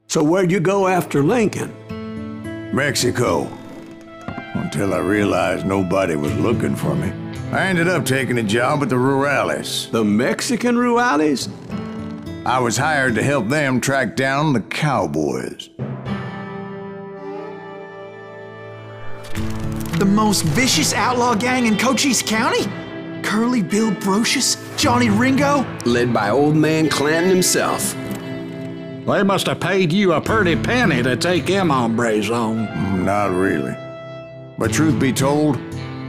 So where'd you go after Lincoln? Mexico. Until I realized nobody was looking for me. I ended up taking a job at the Rurales. The Mexican Rurales? I was hired to help them track down the Cowboys. The most vicious outlaw gang in Cochise County? Curly Bill Brocious? Johnny Ringo? Led by old man Clanton himself. They must have paid you a pretty penny to take them hombres on. Not really. But truth be told,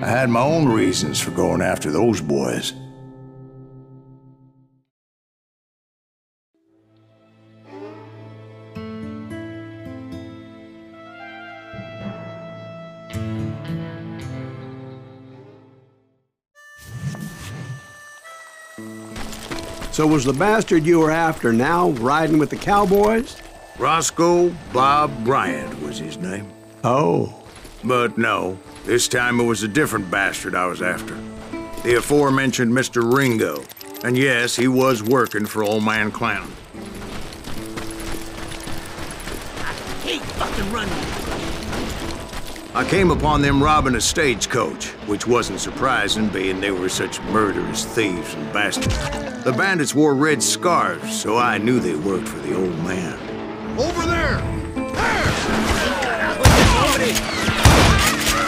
I had my own reasons for going after those boys. So was the bastard you were after now riding with the Cowboys? Roscoe Bob Bryant was his name. Oh. But no, this time it was a different bastard I was after. The aforementioned Mr. Ringo. And yes, he was working for old man Clanton. I hate fucking running. I came upon them robbing a stagecoach, which wasn't surprising, being they were such murderous thieves and bastards. The bandits wore red scarves, so I knew they worked for the old man. Over there!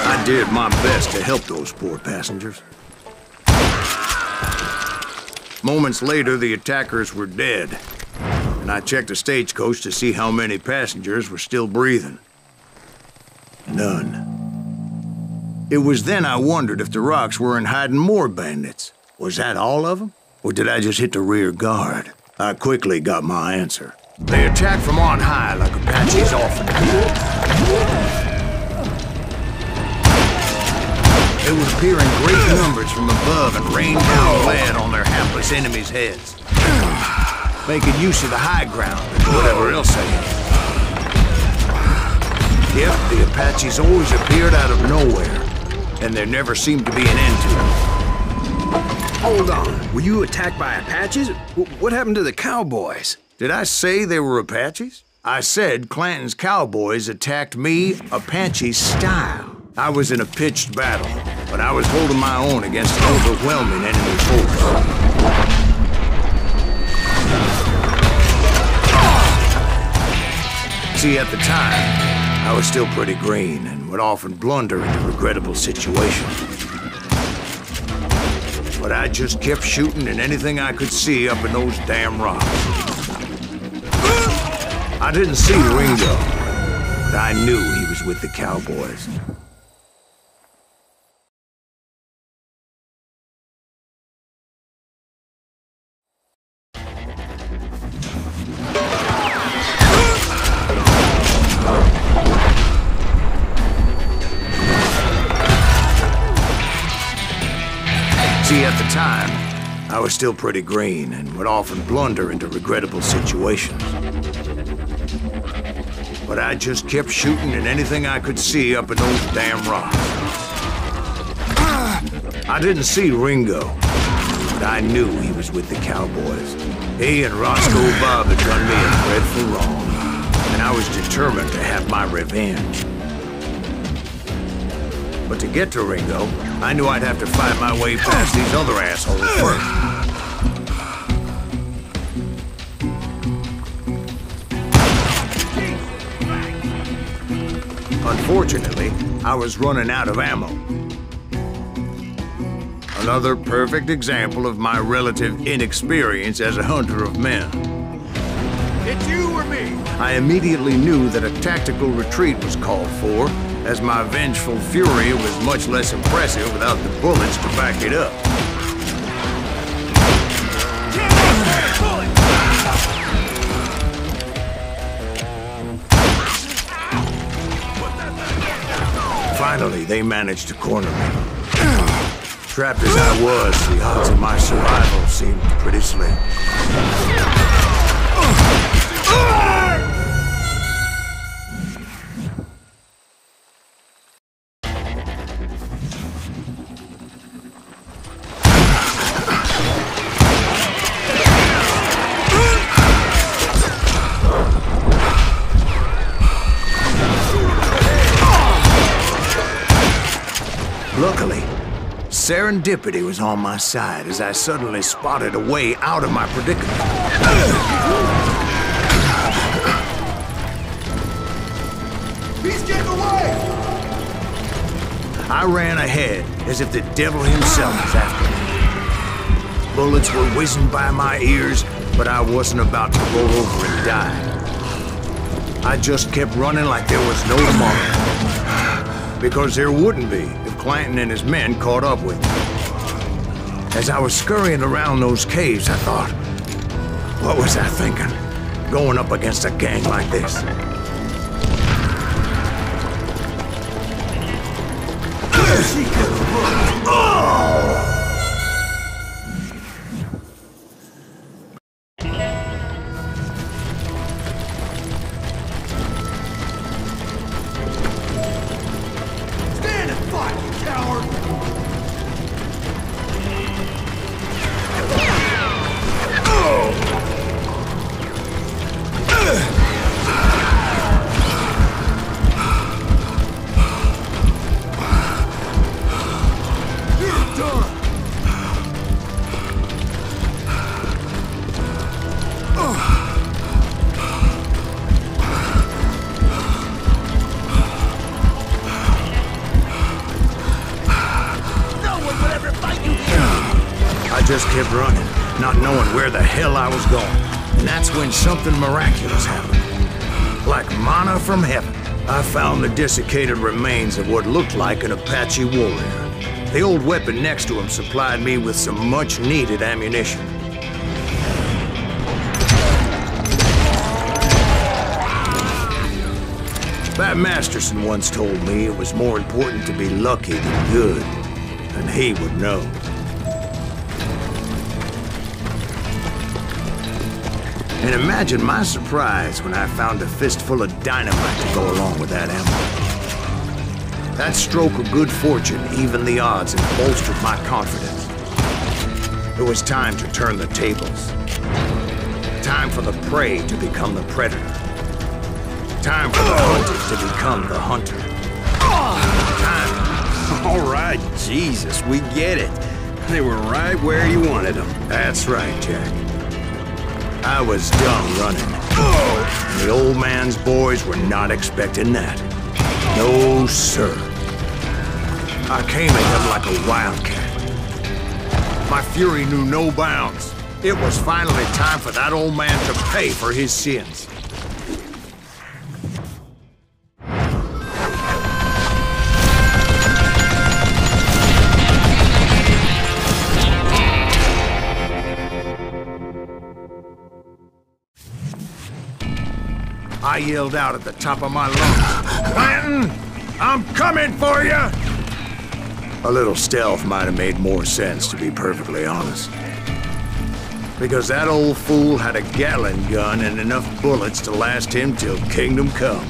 I did my best to help those poor passengers. Moments later, the attackers were dead, and I checked the stagecoach to see how many passengers were still breathing. None. It was then I wondered if the rocks weren't hiding more bandits. Was that all of them? Or did I just hit the rear guard? I quickly got my answer. They attacked from on high like Apaches often do. They would appear in great numbers from above and rain down lead on their hapless enemies' heads. Making use of the high ground and whatever else they had. Yep, the Apaches always appeared out of nowhere, and there never seemed to be an end to them. Hold on. Were you attacked by Apaches? What happened to the Cowboys? Did I say they were Apaches? I said Clanton's Cowboys attacked me Apache style. I was in a pitched battle, but I was holding my own against an overwhelming enemy force. See, at the time, I was still pretty green and would often blunder into regrettable situations. But I just kept shooting at anything I could see up in those damn rocks. I didn't see Ringo, but I knew he was with the Cowboys. See, at the time, I was still pretty green and would often blunder into regrettable situations. But I just kept shooting at anything I could see up in those damn rocks. I didn't see Ringo, but I knew he was with the Cowboys. He and Roscoe Bob had done me a dreadful wrong, and I was determined to have my revenge. But to get to Ringo, I knew I'd have to fight my way past these other assholes first. Unfortunately, I was running out of ammo. Another perfect example of my relative inexperience as a hunter of men. It's you or me? I immediately knew that a tactical retreat was called for, as my vengeful fury was much less impressive without the bullets to back it up. Finally, they managed to corner me. Trapped as I was, the odds of my survival seemed pretty slim. Serendipity was on my side as I suddenly spotted a way out of my predicament. He's getting away! I ran ahead as if the devil himself was after me. Bullets were whizzing by my ears, but I wasn't about to roll over and die. I just kept running like there was no tomorrow. Because there wouldn't be if Clanton and his men caught up with me. As I was scurrying around those caves, I thought, what was I thinking? Going up against a gang like this? Stand and fight, you coward! You're done! No one will ever fight you here! I just kept running, not knowing where the hell I was going. And that's when something miraculous happened. Like manna from heaven, I found the desiccated remains of what looked like an Apache warrior. The old weapon next to him supplied me with some much-needed ammunition. Pat Masterson once told me it was more important to be lucky than good, and he would know. And imagine my surprise when I found a fistful of dynamite to go along with that ammo. That stroke of good fortune evened the odds and bolstered my confidence. It was time to turn the tables. Time for the prey to become the predator. Time for the hunted to become the hunter. Time. All right, Jesus, we get it. They were right where you wanted them. That's right, Jack. I was done running. And the old man's boys were not expecting that. No, sir. I came at him like a wildcat. My fury knew no bounds. It was finally time for that old man to pay for his sins. I yelled out at the top of my lungs, "Clanton, I'm coming for you!" A little stealth might have made more sense, to be perfectly honest. Because that old fool had a Gatling gun and enough bullets to last him till kingdom come.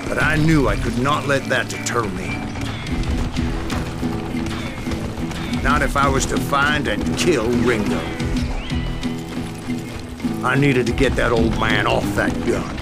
But I knew I could not let that deter me. Not if I was to find and kill Ringo. I needed to get that old man off that gun.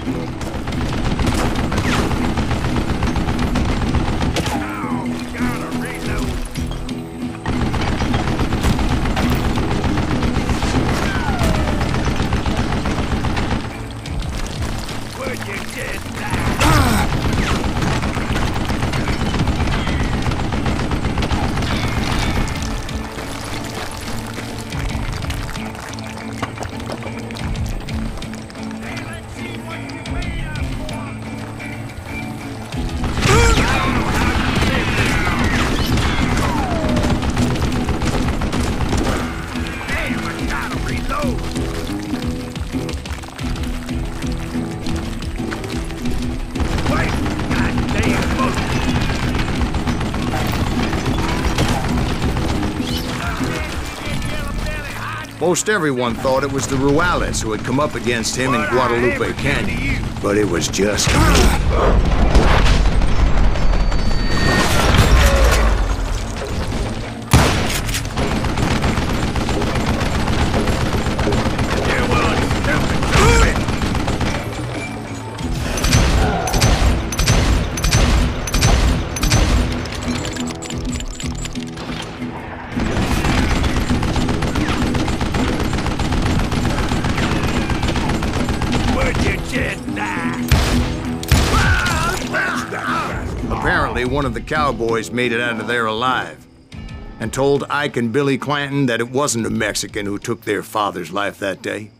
Most everyone thought it was the Ruales who had come up against him in Guadalupe Canyon, but it was just me. Apparently, one of the cowboys made it out of there alive and told Ike and Billy Clanton that it wasn't a Mexican who took their father's life that day.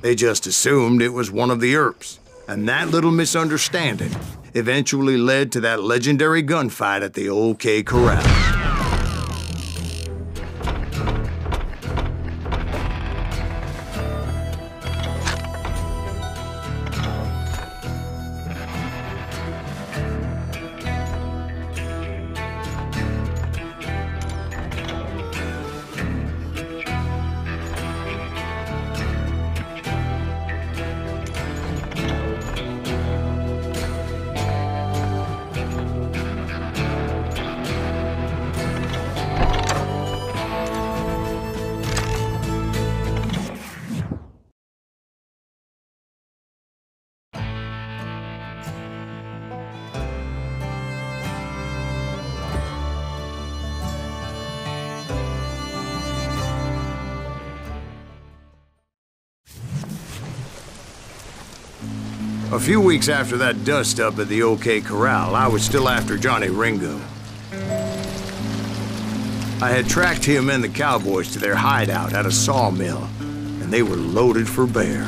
They just assumed it was one of the Earps, and that little misunderstanding eventually led to that legendary gunfight at the OK Corral. A few weeks after that dust-up at the OK Corral, I was still after Johnny Ringo. I had tracked him and the Cowboys to their hideout at a sawmill, and they were loaded for bear.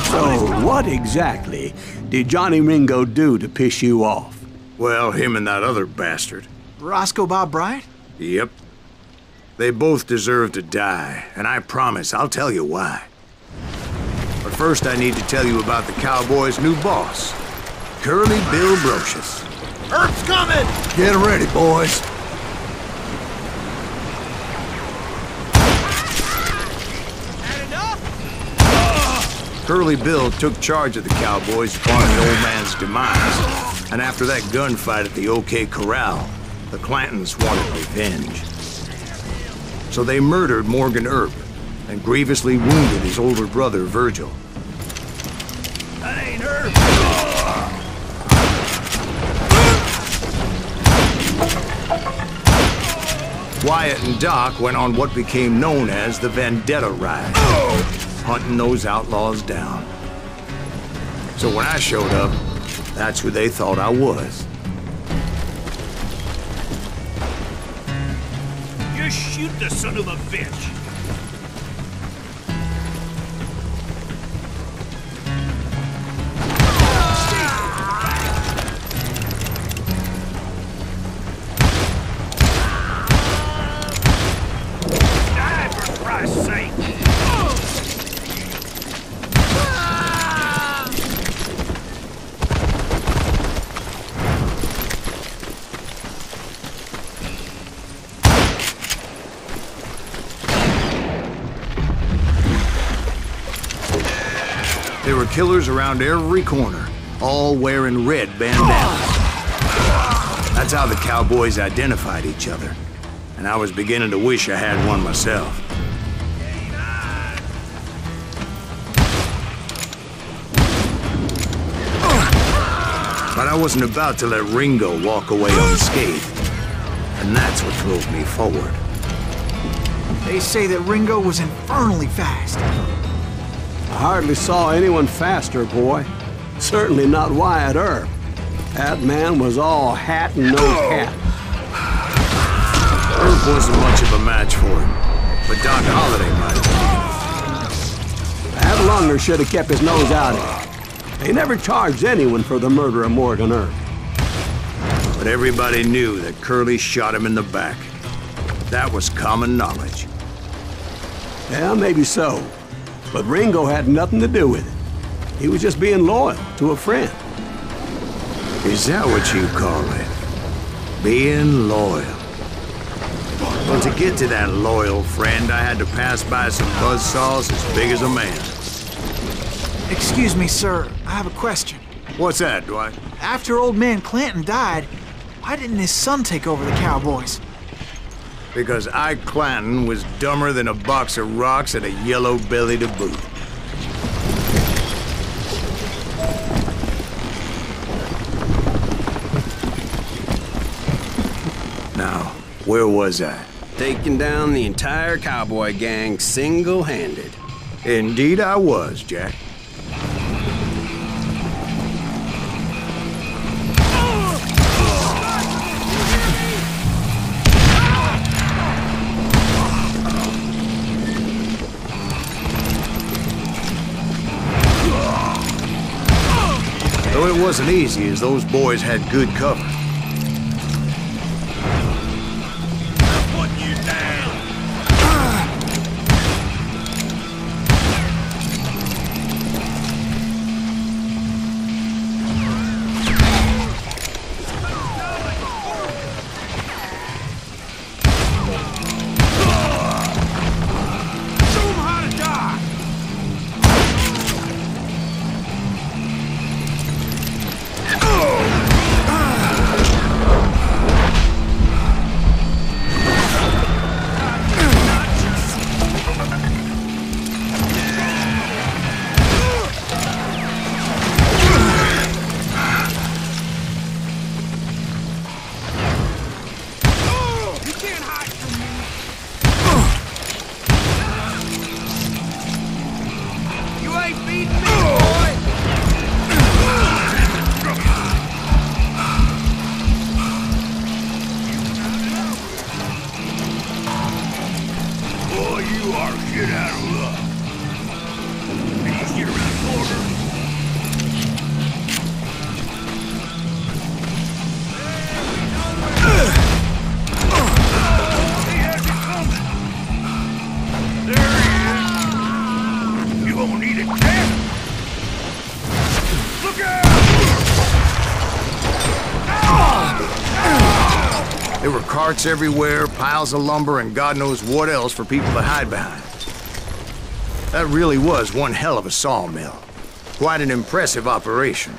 So, what exactly did Johnny Ringo do to piss you off? Well, him and that other bastard. Roscoe Bob Bryant? Yep. They both deserve to die, and I promise I'll tell you why. But first I need to tell you about the Cowboys' new boss, Curly Bill Brocious. Earp's coming! Get ready, boys. Had enough? Curly Bill took charge of the Cowboys upon the old man's demise, and after that gunfight at the OK Corral, the Clantons wanted revenge. So they murdered Morgan Earp and grievously wounded his older brother, Virgil. That ain't Earp! Wyatt and Doc went on what became known as the Vendetta Ride, hunting those outlaws down. So when I showed up, that's who they thought I was. Just shoot the son of a bitch! Die, for Christ's sake! There were killers around every corner, all wearing red bandanas. That's how the Cowboys identified each other, and I was beginning to wish I had one myself. But I wasn't about to let Ringo walk away unscathed, and that's what drove me forward. They say that Ringo was infernally fast. I hardly saw anyone faster, boy. Certainly not Wyatt Earp. That man was all hat and no hat. Earp wasn't much of a match for him, but Doc Holliday might have. That Lunger should have kept his nose out of it. They never charged anyone for the murder of Morgan Earp. But everybody knew that Curly shot him in the back. That was common knowledge. Yeah, maybe so. But Ringo had nothing to do with it. He was just being loyal to a friend. Is that what you call it? Being loyal? Well, to get to that loyal friend, I had to pass by some buzzsaws as big as a man. Excuse me, sir. I have a question. What's that, Dwight? After old man Clanton died, why didn't his son take over the Cowboys? Because Ike Clanton was dumber than a box of rocks and a yellow belly to boot. Now, where was I? taking down the entire cowboy gang single-handed. Indeed I was, Jack. Though it wasn't easy, as those boys had good cover. I'm putting you down. Show 'em how to die. You can't hide from me. You ain't beating me, boy. Boy, you are shit out of luck. Please get around the corner. He has it coming. There he is. You gonna need it, Jack. Look out! There were carts everywhere, piles of lumber, and God knows what else for people to hide behind. That really was one hell of a sawmill. Quite an impressive operation.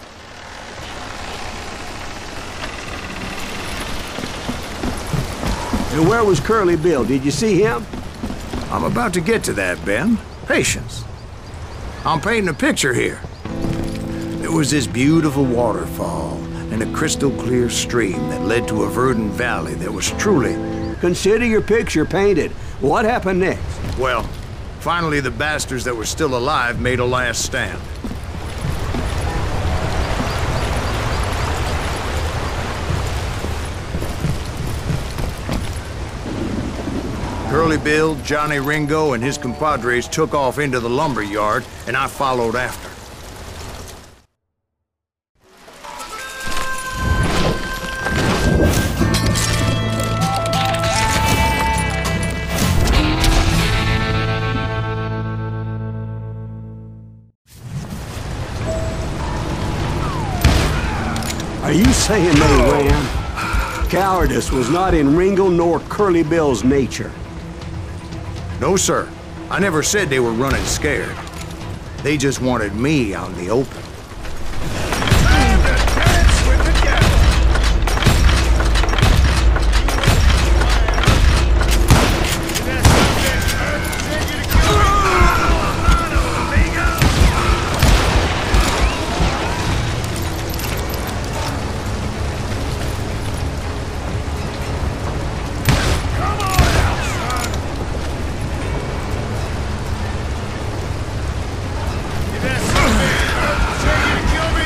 And where was Curly Bill? Did you see him? I'm about to get to that, Ben. Patience. I'm painting a picture here. There was this beautiful waterfall and a crystal clear stream that led to a verdant valley that was truly... Consider your picture painted. What happened next? Well, finally the bastards that were still alive made a last stand. Curly Bill, Johnny Ringo, and his compadres took off into the lumber yard, and I followed after. Are you saying they ran? Cowardice was not in Ringo nor Curly Bill's nature. No, sir. I never said they were running scared. They just wanted me out in the open. Time to dance with the devil. That's something. Take you to kill me. Amigo. Come on out, son. That's something. Take you to kill me.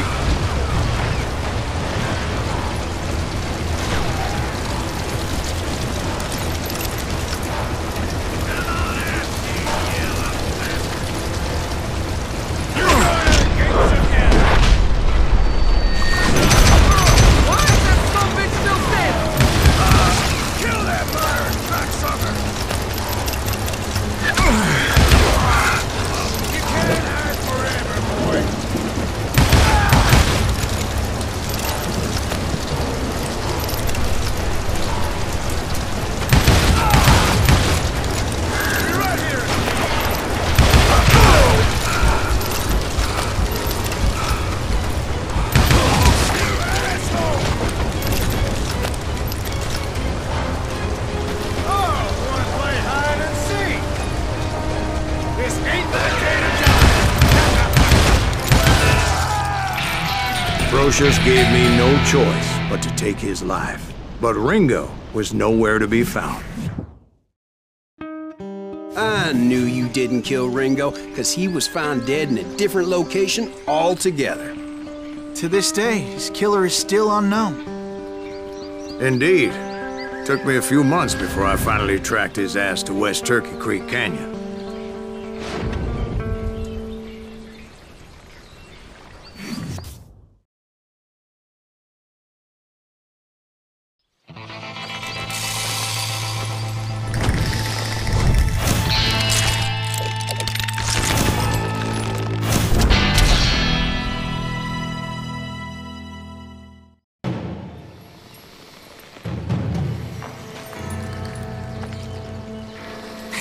You're going to the gates again. Why is that son of a bitch still standing? Kill that bird, cocksucker. You can't hide forever, boy. Be right here. You asshole. Oh, wanna play hide and seek? This ain't the day to die. Brocious gave me no choice but to take his life. But Ringo was nowhere to be found. I knew you didn't kill Ringo, because he was found dead in a different location altogether. To this day, his killer is still unknown. Indeed. Took me a few months before I finally tracked his ass to West Turkey Creek Canyon.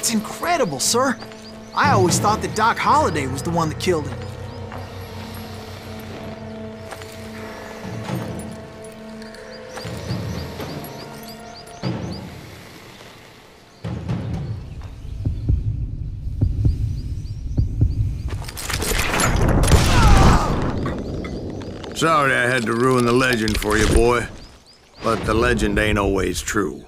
That's incredible, sir. I always thought that Doc Holliday was the one that killed him. Sorry I had to ruin the legend for you, boy. But the legend ain't always true.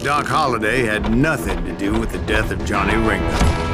Doc Holliday had nothing to do with the death of Johnny Ringo.